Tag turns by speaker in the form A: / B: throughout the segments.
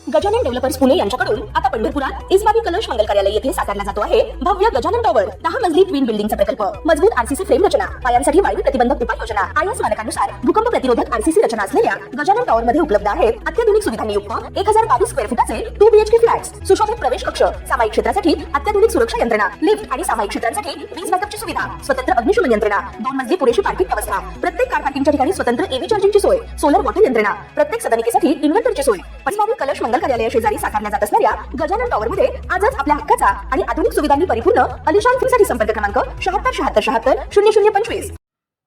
A: Gajanan developers Pune यांच्याकडून आता पंढरपुरात इस्बाबी कलश मंगल कार्यालय येथे साकारला जातो आहे भव्य गजानन टॉवर 10 मजली ट्विन बिल्डिंगचा प्रकल्प। मजबूत आरसीसी फ्रेम रचना, पायांसाठी वायू प्रतिबंधक उपाययोजना, आयएस मानकानुसार भूकंप प्रतिरोधक आरसीसी रचना असलेल्या गजानन टॉवर मध्ये उपलब्ध आहेत अत्याधुनिक सुविधांनी युक्त 1022 स्क्वेअर फुटाचे 2 बीएचके फ्लॅट्स, सुशोभित प्रवेश कक्ष, सामायिक क्षेत्रासाठी अत्याधुनिक सुरक्षा यंत्रणा, लिफ्ट आणि सामायिक क्षेत्रांसाठी वीज बॅकअपची सुविधा, स्वतंत्र अग्निशमन यंत्रणा, 2 मजली पुरेशी पार्किंग व्यवस्था, प्रत्येक कार पार्किंगच्या ठिकाणी स्वतंत्र एव्ही चार्जिंगची सोय, सोलर वॉटर यंत्रणा, प्रत्येक सदनिकेसाठी इन्व्हर्टरची सोय। इस्बाबी कलश मंगल कार्यालय शेजारी साकारल्या जात असणाऱ्या गजानन टॉवर मध्ये आजच आपल्या हक्काचा आणि आधुनिक सुविधांनी परिपूर्ण अलिशान फ्रीसाठी संपर्क क्रमांक 7676760025।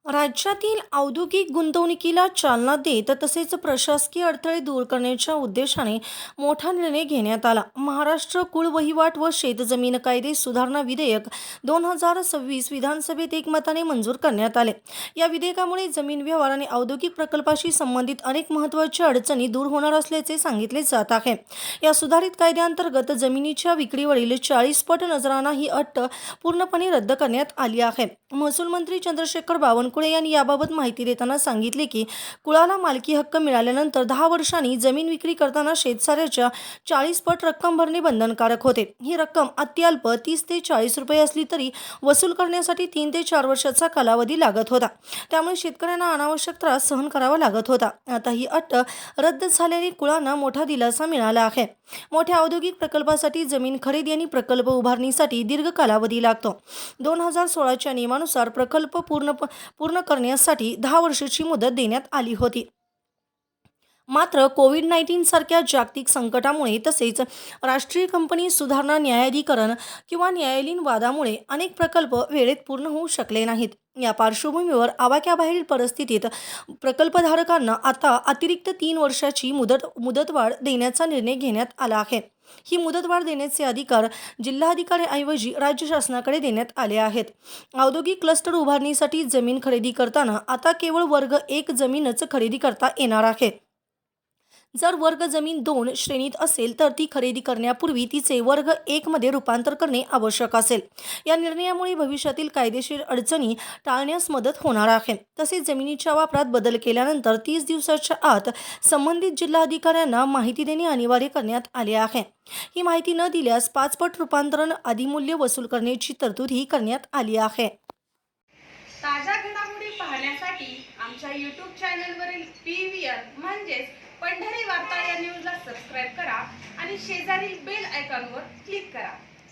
B: राज्यातील औद्योगिक गुंतवणुकीला चालना देत तसेच प्रशासकीय अडथळे दूर करण्याच्या उद्देशाने मोठा निर्णय घेण्यात आला। महाराष्ट्र कुळ वहिवाट व शेतजमीन कायदे सुधारणा विधेयक 2026 विधानसभेत एकमताने मंजूर करण्यात आले। या विधेयकामुळे जमीन व्यवहार आणि औद्योगिक प्रकल्पाशी संबंधित अनेक महत्त्वाच्या अडचणी दूर होणार असल्याचे सांगितले जात आहे। या सुधारित कायद्याअंतर्गत जमिनीच्या विक्रीवरील 40 पट नजराना ही अट पूर्णपणे रद्द करण्यात आली आहे। महसूल मंत्री चंद्रशेखर बावनकुळे यांनी याबाबत माहिती देताना सांगितले की कुळाला मालकी हक्क मिळाल्यानंतर 10 वर्षांनी जमीन विक्री करताना शेतसाऱ्याच्या 40 पट रक्कम भरणे बंधनकारक होते। ही रक्कम अत्यल्प 30 ते 40 रुपये असली तरी वसूल करण्यासाठी 3 ते 4 वर्षाचा कालावधी लागत होता, त्यामुळे शेतकऱ्यांना अनावश्यक त्रास सहन करावा लागत होता। आता ही अट रद्द झाल्याने कुळांना मोठा दिलासा मिळाला आहे। मोठ्या औद्योगिक प्रकल्पासाठी जमीन खरेदी आणि प्रकल्प उभारणीसाठी दीर्घ कालावधी लागतो। 2016च्या नियमानुसार प्रकल्प पूर्ण करण्यासाठी 10 वर्षाची मुदत देण्यात आली होती। मात्र कोविड-19 सारख्या जागतिक संकटामुळे तसेच राष्ट्रीय कंपनी सुधारणा न्यायाधिकरण किंवा न्यायालयीन वादामुळे अनेक प्रकल्प वेळेत पूर्ण होऊ शकले नाहीत। या पार्श्वभूमीवर आवाक्याबाहेरील परिस्थितीत प्रकल्पधारकांना आता अतिरिक्त 3 वर्षाची मुदतवाढ देण्याचा निर्णय घेण्यात आला आहे। ही मुदतवाढ देण्याचे अधिकार जिल्हाधिकाऱ्यांऐवजी राज्य शासनाकडे देण्यात आले आहेत। औद्योगिक क्लस्टर उभारणीसाठी जमीन खरेदी करताना आता केवळ वर्ग 1 जमीनच खरेदी करता येणार आहे। जर वर्ग जमीन 2 श्रेणीत असेल तर ती खरेदी करण्यापूर्वी तिचे वर्ग 1 मध्ये रूपांतर करणे आवश्यक असेल। या निर्णयामुळे भविष्यातील कायदेशीर अडचणी टाळण्यास मदत होणार आहे। तसेच जमिनीच्या वापरात बदल केल्यानंतर 30 दिवसाच्या आत संबंधित जिल्हाधिकाऱ्यांना माहिती देणे अनिवार्य करण्यात आले आहे। ही माहिती न दिल्यास 5 पट रूपांतरण अधिमूल्य वसूल करण्याची तरतूदही करण्यात आली आहे।
C: ताज्या घडामोडी पाहण्यासाठी आमच्या YouTube चॅनलवरील PVR म्हणजेच पंढरी वार्ता या न्यूजला सबस्क्राइब करा आणि शेजारील बेल आयकॉनवर क्लिक करा।